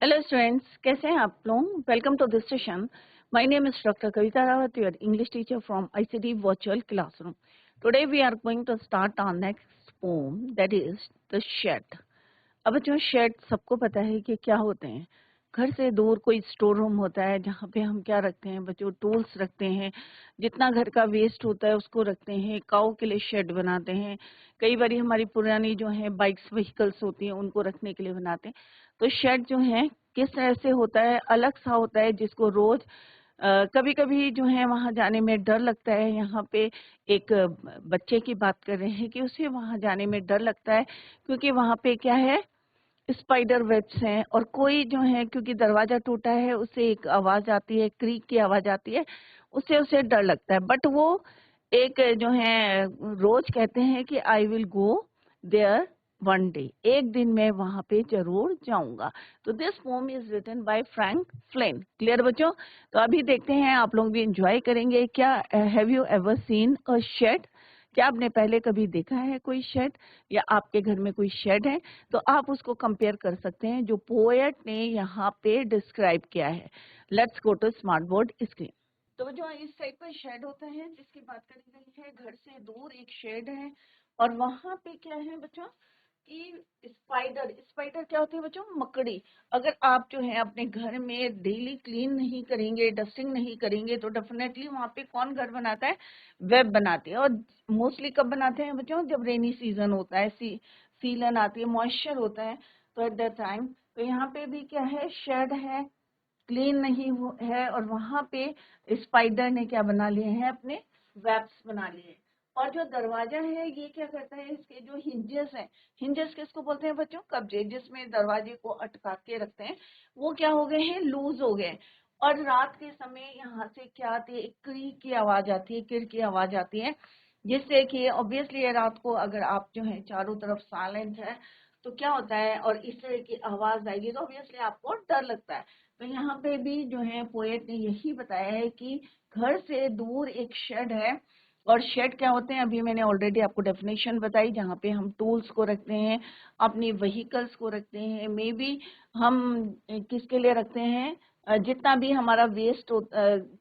Hello students, कैसे हैं आप लोग? Welcome to this session. My name is doctor Kavita Rawat, your English teacher from ICT virtual classroom. Today we are going to start our next poem, that is the shade. अब बच्चों, shade सबको पता है कि क्या होते हैं. घर से दूर कोई स्टोर रूम होता है जहाँ पे हम क्या रखते हैं बच्चों? टूल्स रखते हैं. जितना घर का वेस्ट होता है उसको रखते हैं. काऊ के लिए शेड बनाते हैं. कई बार हमारी पुरानी जो है बाइक्स व्हीकल्स होती हैं उनको रखने के लिए बनाते हैं. तो शेड जो है किस तरह से होता है? अलग सा होता है जिसको रोज कभी कभी जो है वहां जाने में डर लगता है. यहाँ पे एक बच्चे की बात कर रहे हैं कि उसे वहां जाने में डर लगता है क्योंकि वहां पे क्या है, स्पाइडर वेब्स हैं. और कोई जो है, क्योंकि दरवाजा टूटा है, उससे एक आवाज आती है, क्रीक की आवाज आती है, उससे उसे डर लगता है. बट वो एक जो है रोज कहते हैं कि I will go there one day, एक दिन मैं वहां पे जरूर जाऊंगा. तो this poem is written by Frank Flynn. Clear बच्चों? तो अभी देखते हैं, आप लोग भी एंजॉय करेंगे. क्या have you ever seen a shade? क्या आपने पहले कभी देखा है कोई शेड, या आपके घर में कोई शेड है? तो आप उसको कंपेयर कर सकते हैं जो पोएट ने यहाँ पे डिस्क्राइब किया है. Let's go to smart board screen. तो जो इस टाइप का शेड होता है जिसकी बात करी गई है, घर से दूर एक शेड है. और वहां पे क्या है बच्चों कि स्पाइडर. स्पाइडर क्या होती है बच्चों? मकड़ी. अगर आप जो है अपने घर में डेली क्लीन नहीं करेंगे, डस्टिंग नहीं करेंगे, तो डेफिनेटली वहां पे कौन घर बनाता है? वेब बनाते हैं. और मोस्टली कब बनाते हैं बच्चों? जब रेनी सीजन होता है, सीलन आती है, मॉइस्चर होता है, तो एट दैट टाइम. तो यहाँ पे भी क्या है, शेड है, क्लीन नहीं है, और वहां पे स्पाइडर ने क्या बना लिए हैं? अपने वेब्स बना लिए. और जो दरवाजा है ये क्या करता है? इसके जो हिंजेस हैं, हिंजेस किसको बोलते हैं बच्चों? कब्जे, जिसमें दरवाजे को अटका के रखते हैं, वो क्या हो गए हैं? लूज हो गए. और रात के समय यहाँ से क्या आती है? एक क्रीक की आवाज आती है, किर की आवाज आती है, जिससे कि ऑब्वियसली रात को अगर आप जो है चारों तरफ साइलेंट है तो क्या होता है, और इस तरह की आवाज आएगी तो ऑब्वियसली आपको डर लगता है. तो यहाँ पे भी जो है पोएट ने यही बताया है कि घर से दूर एक शेड है. और शेड क्या होते हैं? अभी मैंने ऑलरेडी आपको डेफिनेशन बताई, जहाँ पे हम टूल्स को रखते हैं, अपनी व्हीकल्स को रखते हैं, मे बी हम किसके लिए रखते हैं? जितना भी हमारा वेस्ट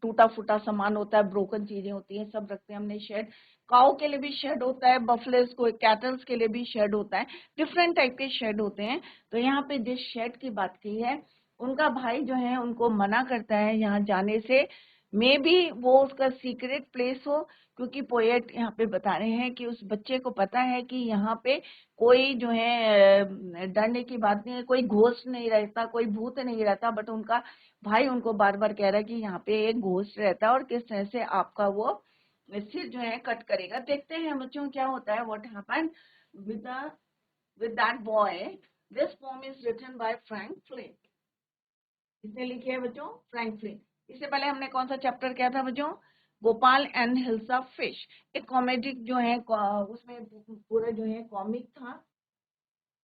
टूटा फूटा सामान होता है, ब्रोकन चीजें होती हैं, सब रखते हैं हमने शेड. काऊ के लिए भी शेड होता है, बफलेस को, कैटल्स के लिए भी शेड होता है. डिफरेंट टाइप के शेड होते हैं. तो यहाँ पे जिस शेड की बात की है, उनका भाई जो है उनको मना करता है यहाँ जाने से. मे बी वो उसका सीक्रेट प्लेस हो, क्योंकि पोएट यहाँ पे बता रहे हैं कि उस बच्चे को पता है कि यहाँ पे कोई जो है डरने की बात नहीं है, कोई घोस्ट नहीं रहता, कोई भूत नहीं रहता. बट उनका भाई उनको बार बार कह रहा है कि यहाँ पे एक घोस्ट रहता है और किस तरह से आपका वो सिर जो है कट करेगा. देखते हैं बच्चों क्या होता है, what happened with with that boy. This poem is written by Frank Flynn. इसने लिखी है बच्चों फ्रैंक फ्लिन. इससे पहले हमने कौन सा चैप्टर किया था बच्चों? Gopal and hilsa fish. एक कॉमेडी जो है, उसमें पूरा जो है कॉमिक था.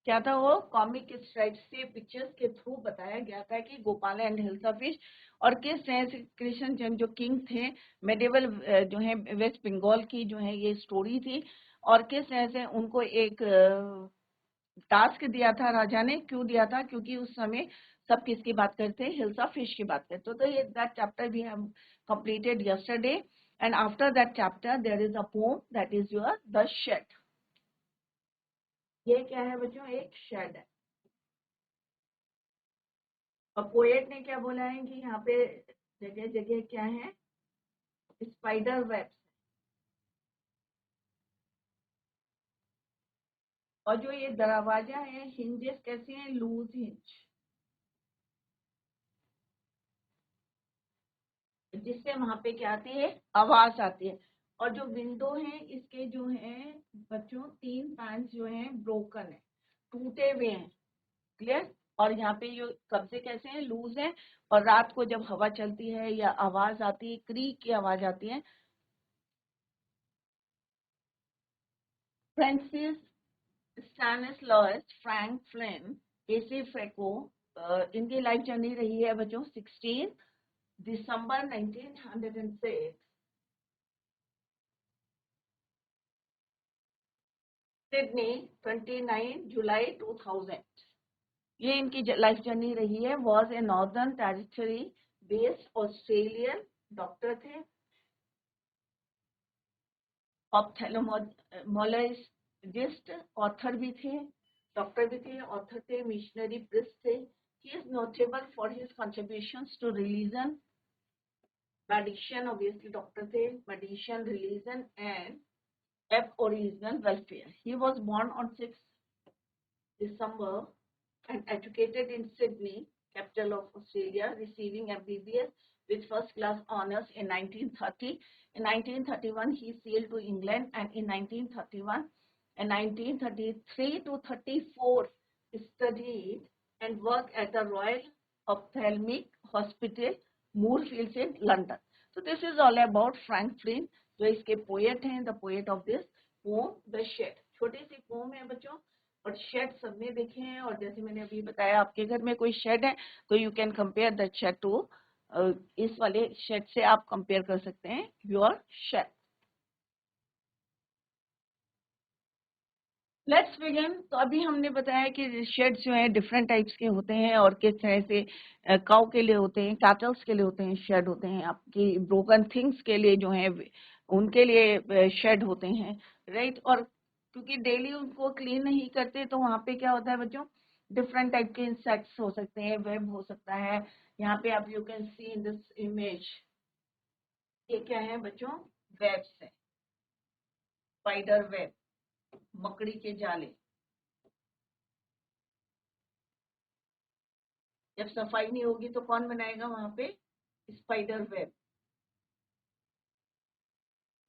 क्या था वो? कॉमिक स्ट्राइप से पिक्चर्स के थ्रू बताया गया था कि गोपाल एंड हिल्सा फिश और किस तरह से कृष्णचंद्र जो किंग थे मेडिवल जो है वेस्ट बंगाल की, जो है ये स्टोरी थी. और किस तरह से उनको एक टास्क दिया था राजा ने. क्यों दिया था? क्योंकि उस समय सब किसकी बात करते हैं? हिल्सा फिश की बात करते. तो ये that chapter we have completed yesterday. And after that chapter there is a poem that is your the shade. ये क्या है बच्चों? एक शेड है. और पोएट ने क्या बोला है कि यहाँ पे जगह जगह क्या है? Spider webs. और जो ये दरवाजा है, हिंजेस कैसे हैं? लूज हिंज, जिससे वहां पे क्या आती है? आवाज आती है. और जो विंडो है इसके जो है बच्चों, 3 पैंस जो है ब्रोकन है, टूटे हुए हैं. क्लियर? और यहाँ पे जो कब्जे कैसे हैं? लूज है. और रात को जब हवा चलती है या आवाज आती है, क्रीक की आवाज आती है. Francis Stanislaus Frank Flynn AC FRACO, इनकी लाइफ जर्नी रही है बच्चों 16 दिसंबर 1906, सिडनी 29 जुलाई 2000. ये इनकी लाइफ जर्नी रही है। Was a northern territory based Australian doctor थे, ऑप्थेल्मोलॉजिस्ट, ऑथर भी थे, डॉक्टर भी थे, ऑथर थे, मिशनरी प्रिस्ट थे। He is notable for his contributions to religion, medicine, obviously doctor थे, medicine, religion and aboriginal welfare. He was born on 6 December and educated in Sydney, capital of Australia, receiving MBBS with first class honors in 1930. In 1931, he sailed to England, and in 1931 and 1933 to 34, studied and worked at the Royal Ophthalmic Hospital, Moorfields in London. So this is all about Frank Flynn, जो इसके poet हैं, the poet of this poem the shed. छोटी सी pome है बच्चों, और shade सबने देखे हैं। और जैसे मैंने अभी बताया, आपके घर में कोई शेड है तो you can compare that shed to, इस वाले शेड से आप कंपेयर कर सकते हैं योर शेड। Let's begin. तो अभी हमने बताया कि शेड्स जो है डिफरेंट टाइप्स के होते हैं, और किस तरह से काउ के लिए होते हैं, कैटल्स के लिए होते हैं शेड होते हैं, आपकी ब्रोकन थिंग्स के लिए जो है उनके लिए शेड होते हैं, राइट। और क्योंकि डेली उनको क्लीन नहीं करते तो वहाँ पे क्या होता है बच्चों, डिफरेंट टाइप के इंसेक्ट्स हो सकते हैं, वेब हो सकता है। यहाँ पे आप you can see in this image, ये क्या है बच्चों, वेब्स है, स्पाइडर वेब, मकड़ी के जाले। जब सफाई नहीं होगी तो कौन बनाएगा वहां पे, स्पाइडर वेब।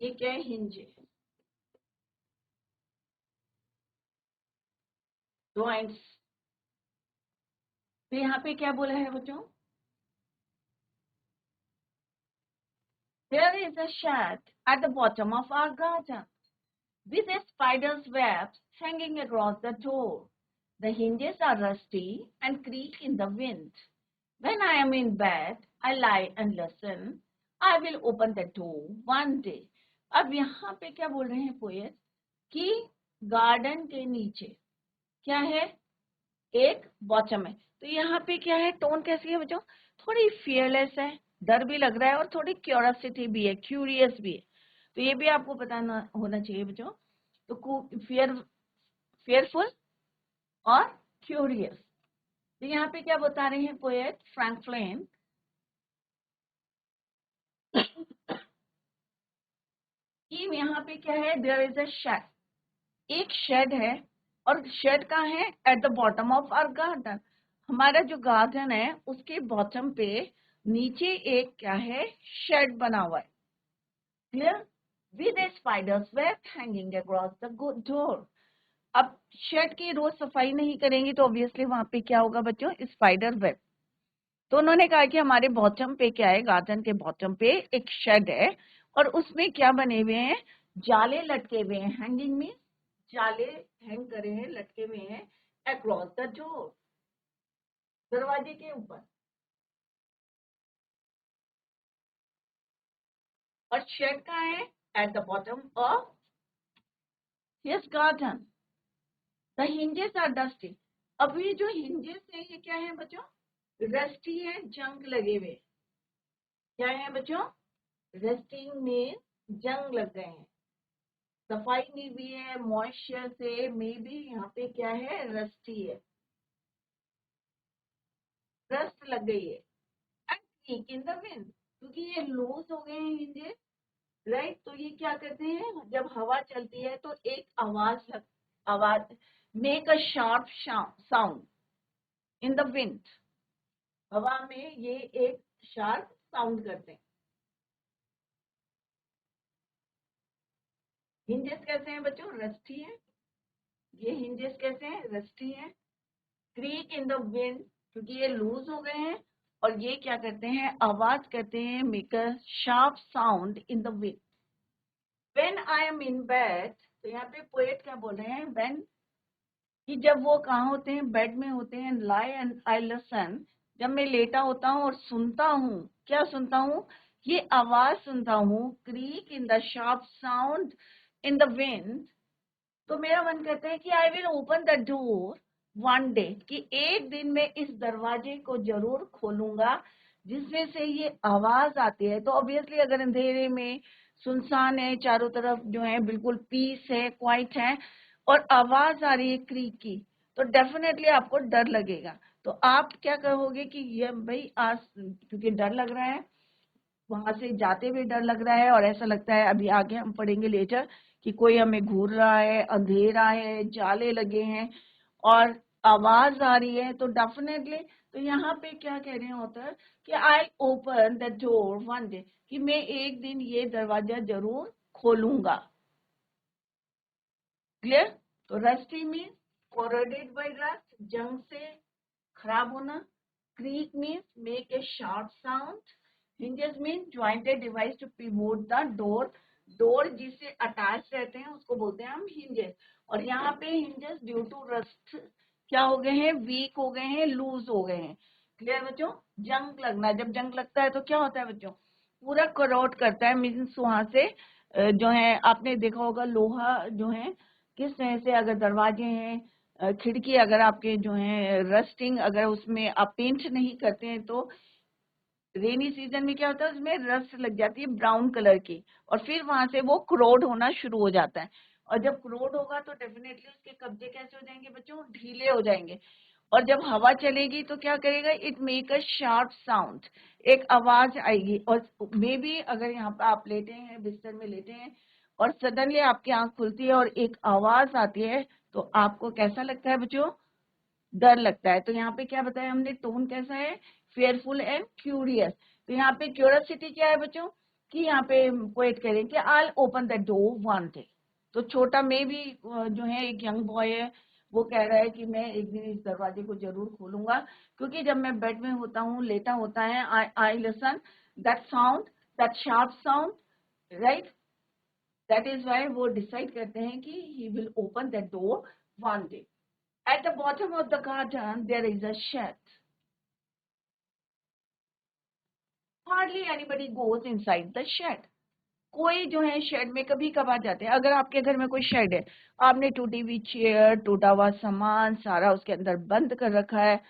ये क्या है, हिंजे, जॉइंट्स। तो यहाँ पे क्या बोला है बच्चों, there is a shed at the bottom of our garden with a spider's webs hanging across the door. The hinges are rusty and creak in the wind. When I am in bed, I lie and listen. I will open the door one day. अब यहाँ पे क्या बोल रहे हैं poet कि garden के नीचे क्या है, एक बॉटम है। तो यहाँ पे क्या है, टोन कैसी है बच्चों, थोड़ी फियरलेस है, डर भी लग रहा है, और थोड़ी क्यूरियोसिटी भी है, क्यूरियस भी है। तो ये भी आपको पता होना चाहिए बच्चों। तो फियरफुल और क्यूरियस। तो यहाँ पे क्या बता रहे हैं पोएट फ्रैंक फ्लिन कि यहाँ पे क्या है, देयर इज अ शेड, एक शेड है, और शेड कहाँ है, at the bottom of our garden. हमारा जो गार्डन है उसके बॉटम पे नीचे एक क्या है, शेड बना हुआ है, clear, with A spiders web hanging across the door. अब शेड की रोज सफाई नहीं करेंगे तो ऑब्वियसली वहां पे क्या होगा बच्चों, स्पाइडर वेब। तो उन्होंने कहा कि हमारे बॉटम पे क्या है, गार्डन के बॉटम पे एक शेड है, और उसमें क्या बने हुए हैं, जाले लटके हुए हैं, हैंगिंग में जाले हैंग करे हैं, लटके हुए हैं, अक्रॉस द डोर, दरवाजे के ऊपर। और शेड कहाँ है, at the bottom of his garden. The hinges are dusty. अभी जो हिंजेस है ये क्या है बच्चों, रस्टी है, जंग लगे हुए। क्या है बच्चों, रस्टिंग में जंग लग गए हैं, सफाई नहीं हुई है, मॉइस्चर से मे बी यहाँ पे क्या है, रस्टी है, रस्ट लग गई है। And creek in the wind, क्योंकि ये लूज हो गए हैं हिंजे, राइट। तो ये क्या करते हैं, जब हवा चलती है तो एक आवाज make a sharp sound in the wind, हवा में ये एक शार्प साउंड करते हैं। हिंजेस कैसे हैं बच्चों, रस्टी है, ये हिंजेस कैसे हैं, रस्टी है। क्रीक इन द विंड, क्योंकि ये लूज हो गए हैं, और ये क्या करते हैं, आवाज करते हैं, make a sharp sound in the wind. When I am in bed, तो यहाँ पे पोएट क्या बोल रहे हैं, व्हेन, कि जब वो कहाँ होते हैं, बेड में होते हैं, लाई एंड आई लिसन, जब मैं लेटा होता हूँ और सुनता हूँ, क्या सुनता हूँ, ये आवाज सुनता हूँ, creek in the sharp sound in the wind, तो मेरा मन करता है कि I will open the door one day, कि एक दिन में इस दरवाजे को जरूर खोलूंगा जिसमें से ये आवाज आती है। तो ऑब्वियसली अगर अंधेरे में सुनसान है, चारों तरफ जो है बिल्कुल पीस है, क्वाइट है, और आवाज आ रही है क्रीक की, तो डेफिनेटली आपको डर लगेगा। तो आप क्या कहोगे कि ये भाई आज क्योंकि डर लग रहा है, वहां से जाते हुए डर लग रहा है, और ऐसा लगता है अभी आगे हम पढ़ेंगे लेटर कि कोई हमें घूर रहा है, अंधेरा है, जाले लगे हैं और आवाज आ रही है, तो डेफिनेटली तो यहाँ पे क्या कह रहे हैं ऑथर कि I open the door one day, कि मैं एक दिन ये दरवाजा जरूर खोलूंगा। क्लियर? तो rusty means corroded by rust, जंग से खराब होना। Creak means make a sharp sound. Hinges mean jointed device to pivot the door, door जिससे अटैच रहते हैं उसको बोलते हैं हम हिंजेस। और यहाँ पे हिंजेस ड्यू टू रस्ट क्या हो गए हैं, वीक हो गए हैं, लूज हो गए हैं। क्लियर बच्चों? जंग लगना, जब जंग लगता है तो क्या होता है बच्चों, पूरा करोट करता है, मीन्स वहां से जो है आपने देखा होगा लोहा जो है किस तरह से, अगर दरवाजे हैं, खिड़की अगर आपके जो है रस्टिंग, अगर उसमें आप पेंट नहीं करते हैं तो रेनी सीजन में क्या होता है, उसमें रस्ट लग जाती है ब्राउन कलर की, और फिर वहां से वो क्रोड होना शुरू हो जाता है। और जब क्रोड होगा तो डेफिनेटली उसके कब्जे कैसे हो जाएंगे बच्चों, ढीले हो जाएंगे। और जब हवा चलेगी तो क्या करेगा, it make a sharp sound, एक आवाज आएगी। और मे बी अगर यहाँ पे आप लेटे हैं, बिस्तर में लेटे हैं, और सडनली आपकी आंख खुलती है और एक आवाज आती है, तो आपको कैसा लगता है बच्चों, डर लगता है। तो यहाँ पे क्या बताया हमने, टोन कैसा है, फेयरफुल एंड क्यूरियस। तो यहाँ पे क्यूरियोसिटी क्या है बच्चों, कि यहाँ पे पोएट कह रहे हैं कि I open the door one day. तो छोटा में भी जो है एक यंग बॉय है, वो कह रहा है कि मैं एक दिन इस दरवाजे को जरूर खोलूंगा, क्योंकि जब मैं बेड में होता हूँ, लेटा होता है, I listen that sound, that sharp sound, right. That is why वो डिसाइड करते हैं कि he will open that door one day. At the bottom of the garden, there is a shed. Hardly anybody goes inside the shed. कोई जो है shade में कभी कभार जाते हैं। अगर आपके घर में कोई शेड है, आपने टूटी हुई चेयर, टूटा हुआ सामान सारा उसके अंदर बंद कर रखा है,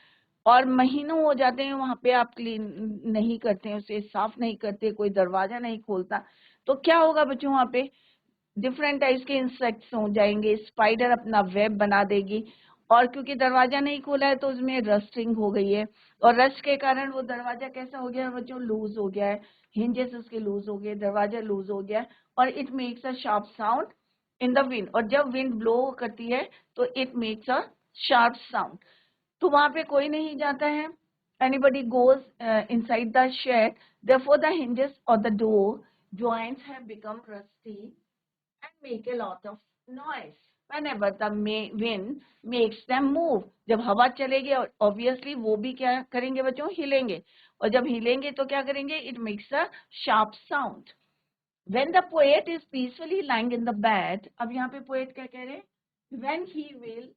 और महीनों हो जाते हैं वहां पे, आप क्लीन नहीं करते हैं, उसे साफ नहीं करते, कोई दरवाजा नहीं खोलता, तो क्या होगा बच्चों, वहां पे डिफरेंट टाइप्स के इंसेक्ट्स हो जाएंगे, स्पाइडर अपना वेब बना देगी। और क्योंकि दरवाजा नहीं खोला है तो उसमें रस्टिंग हो गई है, और रस्ट के कारण वो दरवाजा कैसा हो गया है बच्चों, लूज हो गया है, हिंजेस उसके लूज हो गए, दरवाजा लूज हो गया है, और it makes a sharp sound in the wind. और जब विंड ब्लो करती है तो it makes a sharp sound. तो वहां पे कोई नहीं जाता है, anybody goes inside the shed, therefore the hinges or the door joints have become rusty and make a lot of noise whenever the wind makes them move. जब हवा चलेगी और obviously वो भी क्या करेंगे बच्चों, हिलेंगे, और जब हिलेंगे तो क्या करेंगे, it makes a sharp sound. When the poet is peacefully lying in the bed, अब यहाँ पे poet क्या कह रहे हैं, when he will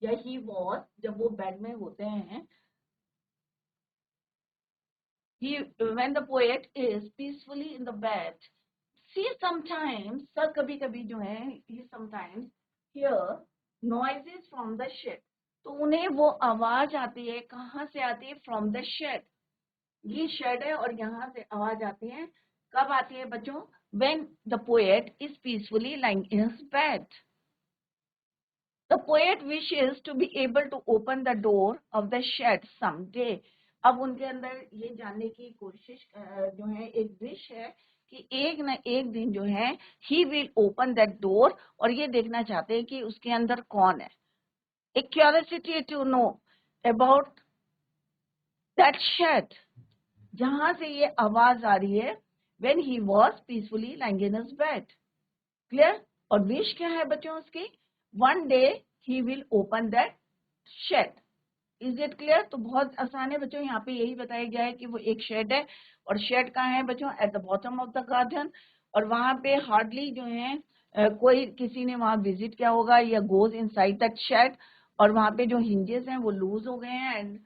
या he was, जब वो बेड में होते हैं, he when the poet is peacefully in the bed, see sometimes, sir कभी कभी जो है, he sometimes hear noises from the shed, तो उन्हें वो आवाज आती है, कहाँ से आती है, from the shed, ये शेड है और यहाँ से आवाज आती है, कब आती है बच्चों, when the poet is peacefully lying in his bed. The poet wishes to be able to open the door of the shed someday. अब उनके अंदर ये जानने की कोशिश जो है, एक विश है कि एक न एक दिन जो है he will open that door, और ये देखना चाहते हैं कि उसके अंदर कौन है, एक curiosity to know about that shed, जहां से ये आवाज आ रही है, when he was peacefully lying in his bed. Clear? और विश क्या है बच्चों उसकी, one day he will open that shed. Is it clear? तो बहुत आसान है बच्चों, यहाँ पे यही बताया गया है कि वो एक शेड है, और शेड कहाँ है बच्चों, eight the bottom of the garden, और वहां पे हार्डली जो है कोई किसी ने वहां विजिट किया होगा या गोज इनसाइड दैट शेड, और वहां पे जो हिंजेस हैं वो लूज हो गए हैं, एंड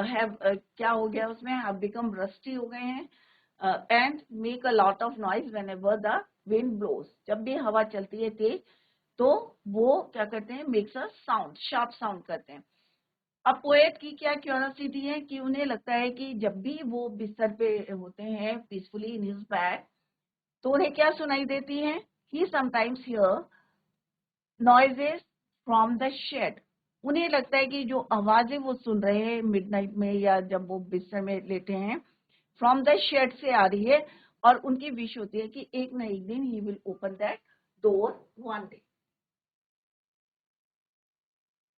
हैव क्या हो गया उसमें, हैव बिकम रस्टी हो गए हैं, and make a lot of noise whenever the wind blows, जब भी हवा चलती है तेज तो वो क्या करते हैं, makes a sound, sharp sound करते हैं। अब पोएट की क्या क्यूरियोसिटी है कि उन्हें लगता है कि जब भी वो बिस्तर पे होते हैं पीसफुली इन हिज बेड, तो उन्हें क्या सुनाई देती है, he sometimes hear noises from the shed. उन्हें लगता है कि जो आवाजें वो सुन रहे हैं मिडनाइट में या जब वो बिस्तर में लेटे हैं, फ्रॉम द शेड से आ रही है, और उनकी विश होती है कि एक न एक दिन he will open that door one day.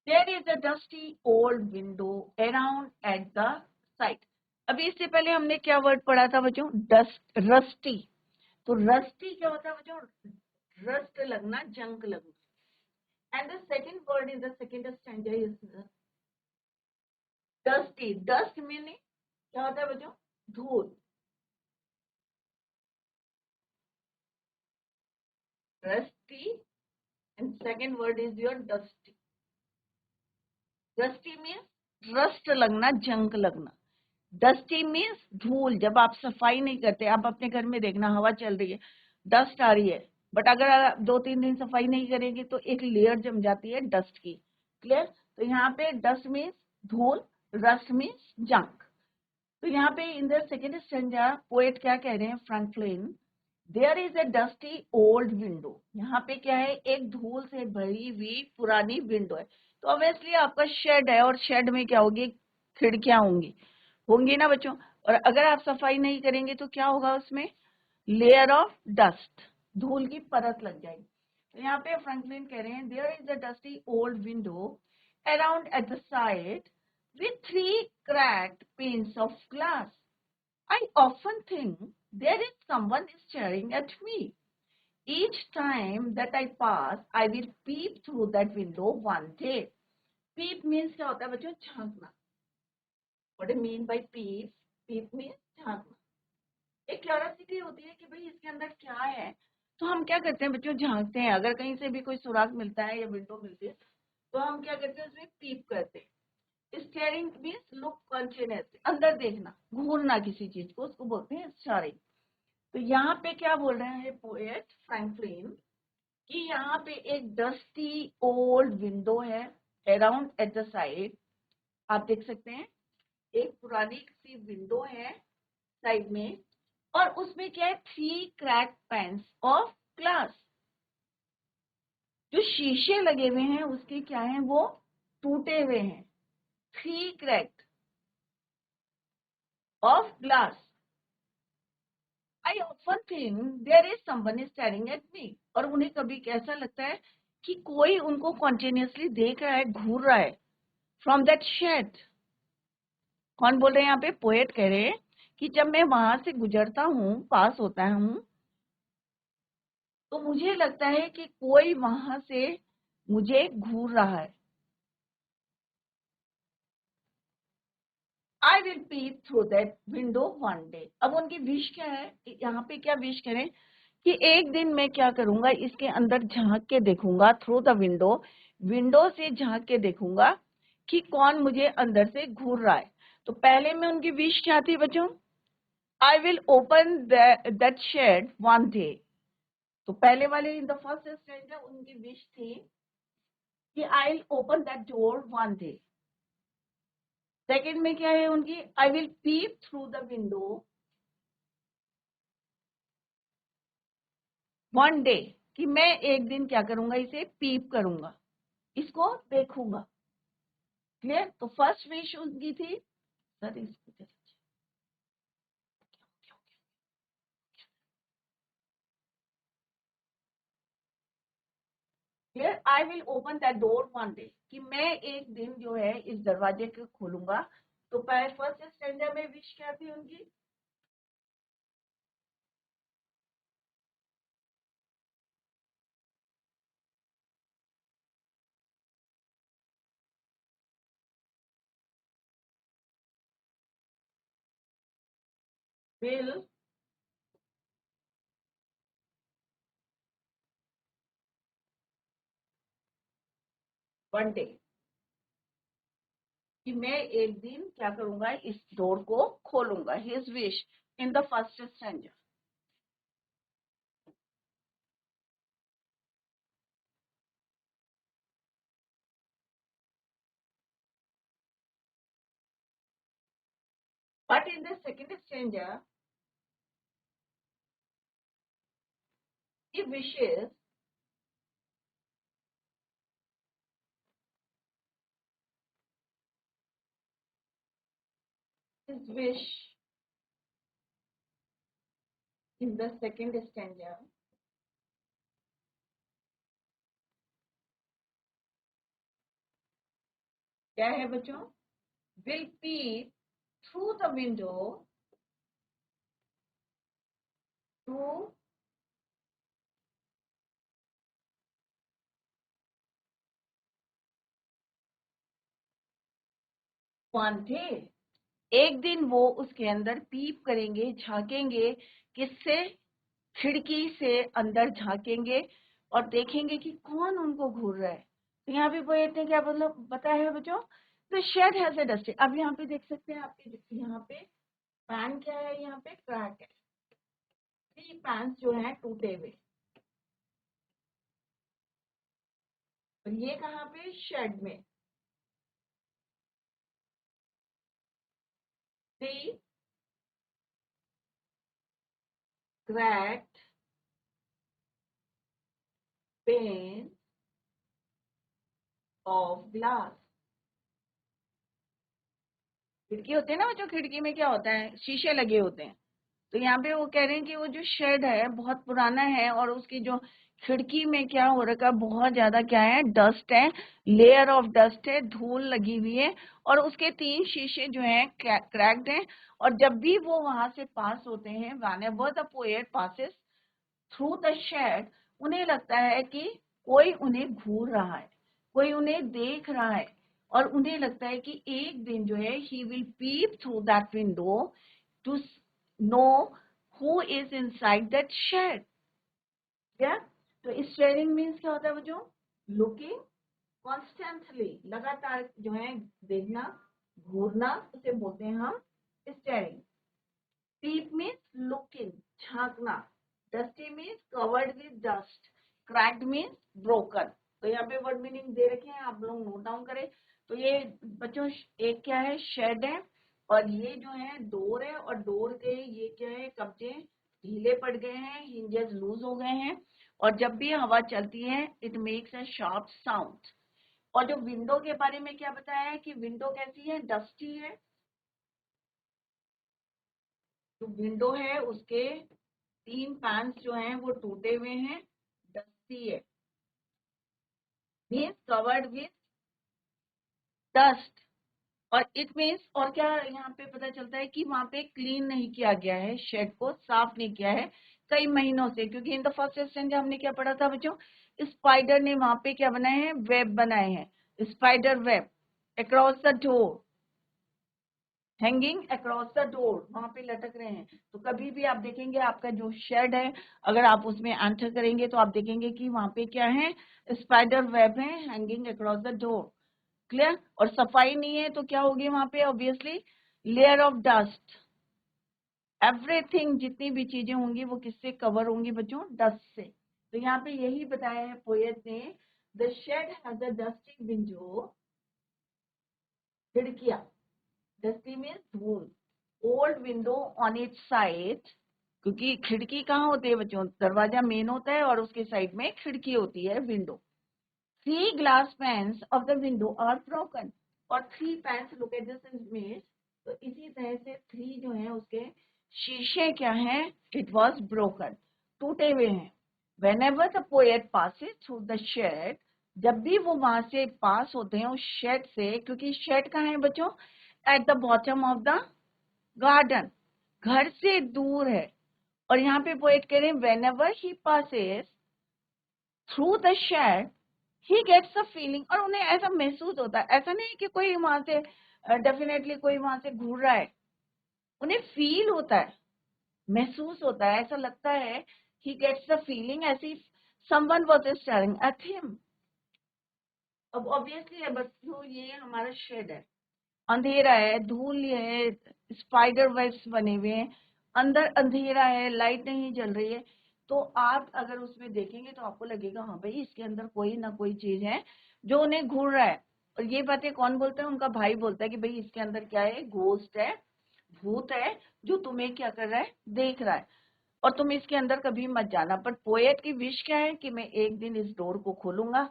There is a dusty old window around at the side. अभी इससे पहले हमने क्या वर्ड पढ़ा था बच्चों, डस्ट, रस्टी। तो रस्टी क्या होता है बच्चों, रस्ट लगना, जंग लगना। And the second word in the second stanza is dusty. Dust meaning क्या होता है बच्चों, धूल। Rusty and second word is your dusty. Dusty means rust लगना, जंग लगना। डस्टी मीन्स धूल। जब आप सफाई नहीं करते, आप अपने घर में देखना, हवा चल रही है, डस्ट आ रही है, बट अगर आप 2-3 दिन सफाई नहीं करेंगे तो एक लेयर जम जाती है डस्ट की। क्लियर? तो यहाँ पे डस्ट मीन्स धूल, रस्ट मीन्स जंक। तो यहाँ पे in the second stanza poet क्या कह रहे हैं, Franklin, there is a dusty old window. यहाँ पे क्या है, एक धूल से भरी हुई पुरानी विंडो है। तो ऑब्वियसली आपका शेड है, और शेड में क्या होगी, खिड़कियां होंगी, होंगी ना बच्चों। और अगर आप सफाई नहीं करेंगे तो क्या होगा, उसमें लेयर ऑफ डस्ट, धूल की परत लग जाएगी। तो यहाँ पे फ्रैंकलिन कह रहे हैं, there is a dusty old window around at the side with 3 cracked panes of glass. I often think there is someone staring at me. Each time that I pass, I will peep through that window one day. Peep means क्या होता है बच्चों, झांकना। What do you mean by peep? Peep means झांकना। एक curiosity होती है कि भाई इसके अंदर क्या है, तो हम क्या करते हैं बच्चों, झांकते हैं। अगर कहीं से भी कोई सुराग मिलता है या विंडो मिलती है तो हम क्या करते हैं, उसमें पीप करते हैं। स्टेयरिंग मीन्स लुक कॉन्टिन्यूस, अंदर देखना, घूरना किसी चीज को, उसको बोलते हैं स्टेयरिंग। तो यहाँ पे क्या बोल रहे हैं पोएट फ्रैंकलिन कि यहाँ पे एक डस्टी ओल्ड विंडो है अराउंड एट द साइड। आप देख सकते हैं एक पुरानी सी विंडो है साइड में, और उसमें क्या है, 3 क्रैक पैन्स ऑफ ग्लास। जो शीशे लगे हुए हैं उसके क्या है, वो टूटे हुए हैं। 3 crack of glass. I often think there is someone staring at me. और उन्हें कभी कैसा लगता है कि कोई उनको कॉन्टिन्यूसली देख रहा है, घूर रहा है, फ्रॉम दैट शेड। कौन बोल रहे हैं यहाँ पे, पोएट कह रहे हैं कि जब मैं वहां से गुजरता हूँ, पास होता हूँ, तो मुझे लगता है कि कोई वहां से मुझे घूर रहा है। आई will peep through that window one day. अब उनकी विश क्या है, यहाँ पे क्या विश करें कि एक दिन मैं क्या करूंगा, इसके अंदर झांक के देखूंगा, थ्रू द विंडो, विंडो से झांक के देखूंगा कि कौन मुझे अंदर से घूर रहा है। तो पहले में उनकी विश क्या थी बच्चों, I will open that shed one day. तो पहले वाले इन द फर्स्ट स्टैंडर्ड उनकी विश थी कि I will open that door one day. Second में क्या है उनकी, I will peep through the window one day, कि मैं एक दिन क्या करूंगा, इसे पीप करूंगा, इसको देखूंगा। क्लियर? तो फर्स्ट विश उनकी थी, सर इसको clear, I will open that door one day, कि मैं एक दिन जो है इस दरवाजे को खोलूंगा। तो पहले फर्स्ट स्टैंडर्ड में विश क्या थी उनकी, विल वन डे, कि मैं एक दिन क्या करूंगा, इस डोर को खोलूंगा। His wish in the first standard. But in the second stanza, he wishes his wish in the second stanza. क्या है बच्चों? Will peep through the window to one day. एक दिन वो उसके अंदर पीप करेंगे, झांकेंगे, किससे? खिड़की से अंदर झांकेंगे और देखेंगे कि कौन उनको घूर रहा है। तो यहाँ पे पोएट ने क्या मतलब बताया है बच्चों? The shed has a dust. अब यहाँ पे देख सकते हैं आपके यहाँ पे पैन क्या है, यहाँ पे क्रैक है, 3 पैन जो है टूटे हुए। और ये कहाँ पे? शेड में। 3 cracked pane of glass। खिड़की होते हैं ना बच्चों, खिड़की में क्या होता है? शीशे लगे होते हैं। तो यहाँ पे वो कह रहे हैं कि वो जो शेड है बहुत पुराना है और उसकी जो खिड़की में क्या हो रखा है, बहुत ज्यादा क्या है? डस्ट है, लेयर ऑफ डस्ट है, धूल लगी हुई है और उसके 3 शीशे जो हैं क्रैक्ड हैं। और जब भी वो वहां से पास होते हैं, whenever the poet passes through the shed, उन्हें लगता है कि कोई उन्हें घूर रहा है, कोई उन्हें देख रहा है और उन्हें लगता है कि एक दिन जो है he will peep through that window to know who is inside that shed. क्या? तो स्टेयरिंग मीन्स क्या होता है बच्चों? लुकिंग कॉन्स्टेंटली, लगातार जो है देखना, घूरना, उसे बोलते हैं हम स्टेयरिंग। पीप मीन्स लुकिंग, झांकना। Dusty means covered with dust. Cracked means broken. तो यहाँ पे वर्ड मीनिंग दे रखे हैं, आप लोग नोट डाउन करें। तो ये बच्चों एक क्या है? शेड है और ये जो है डोर है और डोर के ये क्या है? कब्जे ढीले पड़ गए हैं, हिंजेस लूज हो गए हैं और जब भी हवा चलती है it makes a sharp sound. और जो विंडो के बारे में क्या बताया है कि विंडो कैसी है? डस्टी है। जो विंडो है उसके 3 पैन्स जो हैं वो टूटे हुए हैं, डस्टी है, मीन्स कवर्ड विथ डस्ट। और इट मीन्स, और क्या यहाँ पे पता चलता है कि वहां पे क्लीन नहीं किया गया है, शेड को साफ नहीं किया है कई महीनों से। क्योंकि इन द फर्स्ट स्टैंडर्ड हमने क्या पढ़ा था बच्चों? स्पाइडर ने वहां पे क्या बनाए हैं? वेब बनाए हैं, spider web across the door, hanging across the door, वहां पे लटक रहे हैं। तो कभी भी आप देखेंगे आपका जो शेड है, अगर आप उसमें एंटर करेंगे तो आप देखेंगे कि वहां पे क्या है? स्पाइडर वेब है hanging across the door. Clear? और सफाई नहीं है तो क्या होगी वहां पे? Obviously layer of dust. Everything, जितनी भी चीजें होंगी वो किससे कवर होंगी बच्चों? डस्ट से। तो यहाँ पे यही बताया है पोएट ने, the shed has a dusty window, खिड़कियां, डस्टी मीन्स धूल, old window on it side. क्योंकि खिड़की कहाँ होती है बच्चों? दरवाजा मेन होता है और उसके साइड में खिड़की होती है, window. 3 glass panes of the window are broken. और 3 panes, look at this image. तो इसी तरह से 3 जो है उसके शीशे क्या हैं? इट वॉज ब्रोकन, टूटे हुए हैं। Whenever the poet passes through the shed, जब भी वो वहां से पास होते हैं उस शेड से, क्योंकि शेड कहाँ है बच्चों? Eight the bottom of the garden, घर से दूर है। और यहाँ पे पोएट कह रहे हैं whenever he passes through the shed he gets a feeling. और उन्हें ऐसा महसूस होता है, ऐसा नहीं कि कोई वहां से डेफिनेटली कोई वहां से घूर रहा है, उन्हें फील होता है, महसूस होता है, ऐसा लगता है। He gets the feeling as if someone was staring at him. अब ऑब्वियसली है बच्चों, ये हमारा शेड है, अंधेरा है, धूल है, स्पाइडर वेब्स बने हुए हैं, अंदर अंधेरा है, लाइट नहीं जल रही है। तो आप अगर उसमें देखेंगे तो आपको लगेगा हाँ भाई इसके अंदर कोई ना कोई चीज है जो उन्हें घूर रहा है। और ये बातें कौन बोलता है? उनका भाई बोलता है कि भाई इसके अंदर क्या है? घोस्ट है, भूत है जो तुम्हें क्या कर रहा है, देख रहा है, और तुम इसके अंदर कभी मत जाना। बट पोएट की विश क्या है कि मैं एक दिन इस डोर को खोलूंगा।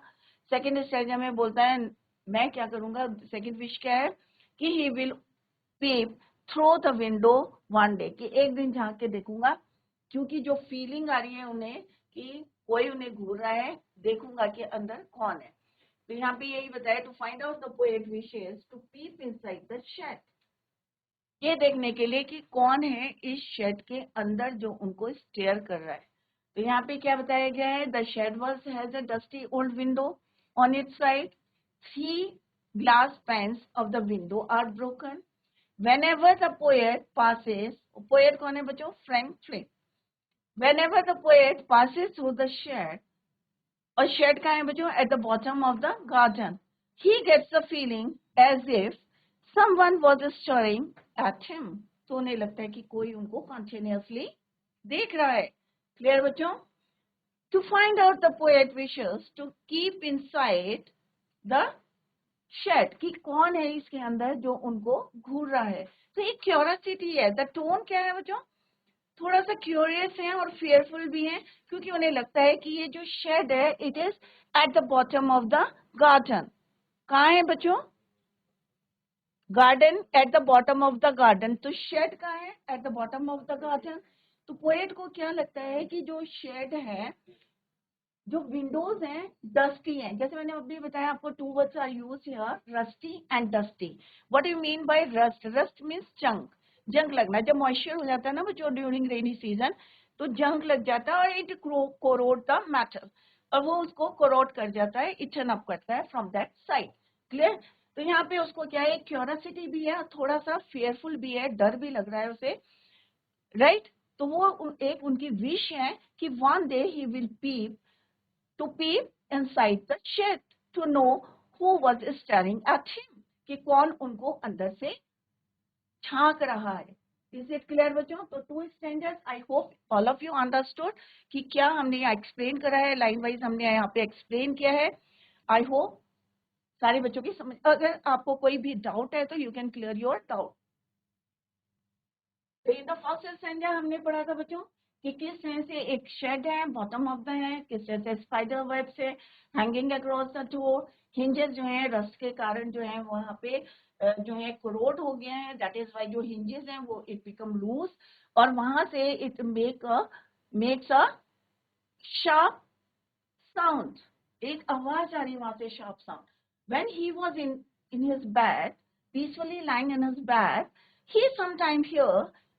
सेकंड स्टेज में बोलता है मैं क्या करूंगा, सेकंड विश क्या है कि he will peep through the window one day, कि एक दिन झांक के देखूंगा, क्योंकि जो फीलिंग आ रही है उन्हें कि कोई उन्हें घूर रहा है, देखूंगा कि अंदर कौन है। तो यहाँ पे यही बताया, to find out the poet wishes to peep inside the shade, ये देखने के लिए कि कौन है इस शेड के अंदर जो उनको स्टेयर कर रहा है। तो यहाँ पे क्या बताया गया है, the shed was has a dusty old window on its side, 3 glass panes of the window are broken. Whenever the poet passes, poet कौन है बच्चों, Frank Flint, whenever the poet passes through the shed, और shed कहाँ है बच्चों, at the bottom of the garden, he gets the feeling as if someone was staring at him, तो उन्हें लगता है कि कोई उनको continuously देख रहा है। क्लियर बच्चों? To find out, the poet wishes to keep inside the shed, कि कौन है इसके अंदर जो उनको घूर रहा है। तो एक क्यूरियोसिटी है, द टोन क्या है बच्चों, थोड़ा सा क्यूरियस है और फेयरफुल भी है, क्योंकि उन्हें लगता है कि ये जो शेड है it is eight the bottom of the garden. कहाँ है बच्चों, garden eight the bottom of the garden, तो शेड कहाँ है, at the bottom of the garden. तो पोएट को क्या लगता है कि जो शेड है, जो विंडोज हैं डस्टी हैं, जैसे मैंने अभी बताया आपको, 2 words are use here, rusty and dusty. What you mean by rust, rust means जंक, जंक लगना, जब मॉइस्चर हो जाता है ना बच्चों ड्यूरिंग रेनी सीजन, तो जंक लग जाता है और इट कोरोड द मेटल, और वो उसको कोरोड कर जाता है, इटन अप करता है फ्रॉम दैट साइड। क्लियर? तो यहाँ पे उसको क्या है, क्यूरियोसिटी भी है, थोड़ा सा फेयरफुल भी है, डर भी लग रहा है उसे, राइट? तो वो एक उनकी विश है कि one day he will peep, to peep inside the shed to know who was staring at him, कि कौन उनको अंदर से झांक रहा है। इज इट क्लियर बच्चों? तो 2 standards, I hope all of you understood कि क्या हमने यहाँ एक्सप्लेन करा है, लाइन वाइज हमने यहाँ पे एक्सप्लेन किया है। आई होप सारे बच्चों की समझ, अगर आपको कोई भी डाउट है तो you can clear your doubt. तो इन द फर्स्ट स्टैंडर्ड हमने पढ़ा था बच्चों कि किस तरह से एक शेड है, बॉटम ऑफ द है, किस तरह से स्पाइडर वेब से hanging across the door, hinges जो है रस्ट के कारण जो है वहां पे जो है कोरोड हो गए हैं, दैट इज वाई जो हिंजेस हैं वो इट बिकम लूज, और वहां से it makes a sharp sound, एक आवाज आ रही है वहां से, sharp sound. When he was in his bed, peacefully lying in his bed, he sometimes hear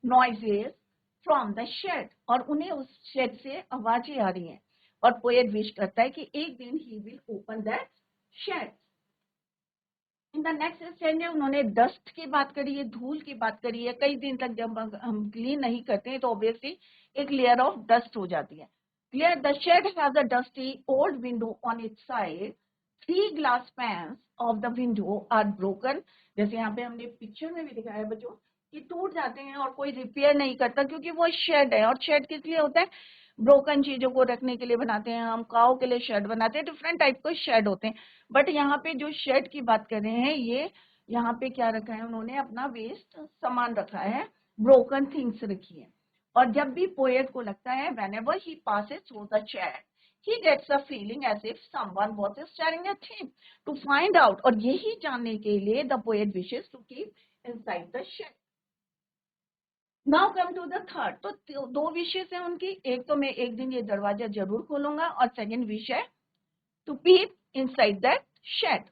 noises from the shed, और उन्हें उस शेड से आवाजें आ रही हैं, और पोएट विश करता है कि एक दिन he will open that shed. In the next standard उन्होंने डस्ट की बात करी है, धूल की बात करी है, कई दिन तक जब हम क्लीन नहीं करते हैं तो ऑब्वियसली एक लेयर ऑफ डस्ट हो जाती है। Clear? The shed has a dusty old window on its side, 3 glass panes of the window are broken, जैसे यहाँ पे हमने पिक्चर में भी दिखाया बच्चों कि टूट जाते हैं और कोई रिपेयर नहीं करता, क्योंकि वो शेड है, और शेड किस लिए होता है, ब्रोकन चीजों को रखने के लिए बनाते हैं, हम काऊ के लिए शेड बनाते हैं, डिफरेंट टाइप के शेड होते हैं। बट यहाँ पे जो शेड की बात कर रहे हैं, ये यहाँ पे क्या रखा है, उन्होंने अपना वेस्ट सामान रखा है, ब्रोकन थिंग्स रखी है। और जब भी पोएट को लगता है whenever he passes through the chat, he gets a feeling as if someone was staring at him, to find out, और यही जानने के लिए the poet wishes to keep inside the shed. Now come to the third, तो 2 विशेष है उनकी, एक तो मैं एक दिन ये दरवाजा जरूर खोलूंगा, और सेकंड विश है to peep inside that shed.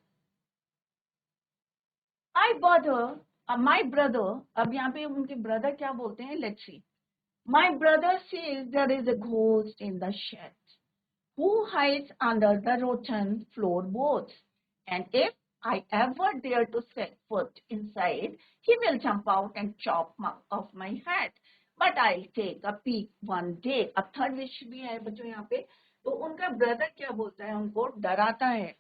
I bother my brother, अब यहाँ पे उनके ब्रदर क्या बोलते हैं, let's see. My brother says there is a ghost in the shed who hides under the rotten floorboards, and if I ever dare to set foot inside, he will jump out and chop off my head. But I'll take a peek one day. अब third wish भी है बच्चों यहाँ पे, तो उनका brother क्या बोलता है, उनको डराता है।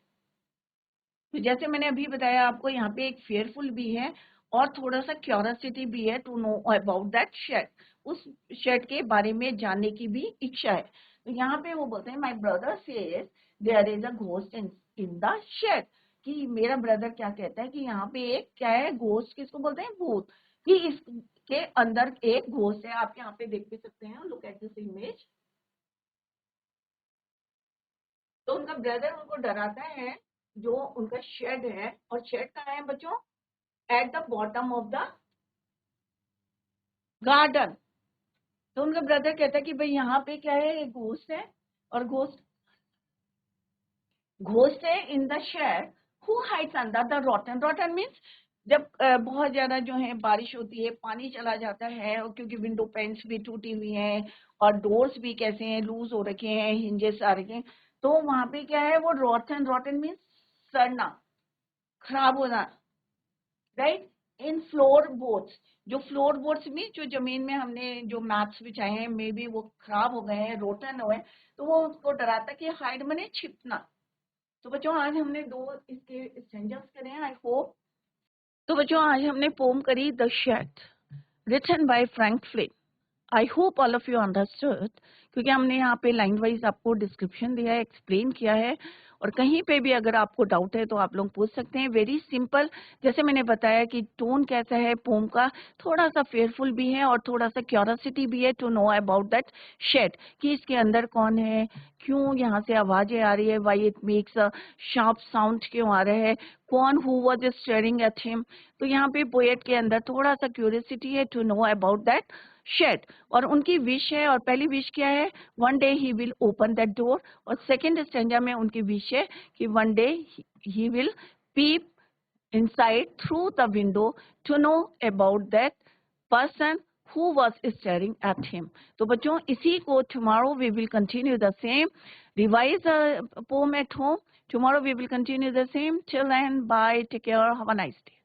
तो जैसे मैंने अभी बताया आपको, यहाँ पे एक फेयरफुल भी है और थोड़ा सा क्यूरियोसिटी भी है, to know about that shed, उस शेड के बारे में जानने की भी इच्छा है। तो यहाँ पे वो बोलते हैं my brother says there is a ghost in the shed, कि मेरा ब्रदर क्या कहता है कि यहाँ पे एक क्या है, घोस्ट किसको बोलते हैं, भूत, कि इस के अंदर एक घोस्ट है। आप यहाँ पे देख भी सकते हैं, लुक एट दिस इमेज। तो उनका ब्रदर उनको डराता है, जो उनका शेड है, और शेड कहाँ है बच्चों? Eight the bottom of the garden. तो उनका ब्रदर कहता है कि भाई यहाँ पे क्या है, एक घोस्ट है, और घोस्ट है in the shed who hides under the rotten. Rotten means जब बहुत ज्यादा जो है बारिश होती है, पानी चला जाता है, और क्योंकि विंडो पेन्स भी टूटी हुई हैं और डोर्स भी कैसे हैं, लूज हो रखे हैं, हिंजेस आ रखे हैं, तो वहां पे क्या है, वो रॉटन, रॉटन मीन्स सड़ना, खराब होना, राइट। इन फ्लोर बोर्ड्स, जो फ्लोर बोर्ड्स में जो जमीन में हमने जो मैट्स बिछाए हैं, मे बी वो खराब हो गए हैं, रोटन हुए हैं, तो वो उसको डराता कि हाइड मने छिपना। तो बच्चों आज हमने 2 इसके स्ट्रेंजर्स करे हैं, आई होप। तो बच्चों आज हमने पोम करी the shed, written by Frank Flynn. I hope all of you understood, क्योंकि हमने यहाँ पे लाइन वाइज आपको डिस्क्रिप्शन दिया है, एक्सप्लेन किया है, और कहीं पे भी अगर आपको डाउट है तो आप लोग पूछ सकते हैं। वेरी सिंपल, जैसे मैंने बताया कि टोन कैसा है पोम का, थोड़ा सा फेयरफुल भी है और थोड़ा सा क्यूरियोसिटी भी है to know about that shed, कि इसके अंदर कौन है, क्यों यहाँ से आवाजें आ रही है, why it makes a sharp sound क्यों आ रहे हैं, कौन who was staring at him. तो यहाँ पे पोएट के अंदर थोड़ा सा क्यूरियोसिटी है to know about that shed. और उनकी विश है, और पहली विश क्या है, one day he will open that door, और सेकेंड स्टेंजा में उनकी विश है कि one day he will peep inside through the window to know about that person who was staring at him. तो बच्चों इसी को tomorrow we will continue the same. Revise the poem at home. Tomorrow we will continue the same. Till then, bye. Take care. Have a nice day.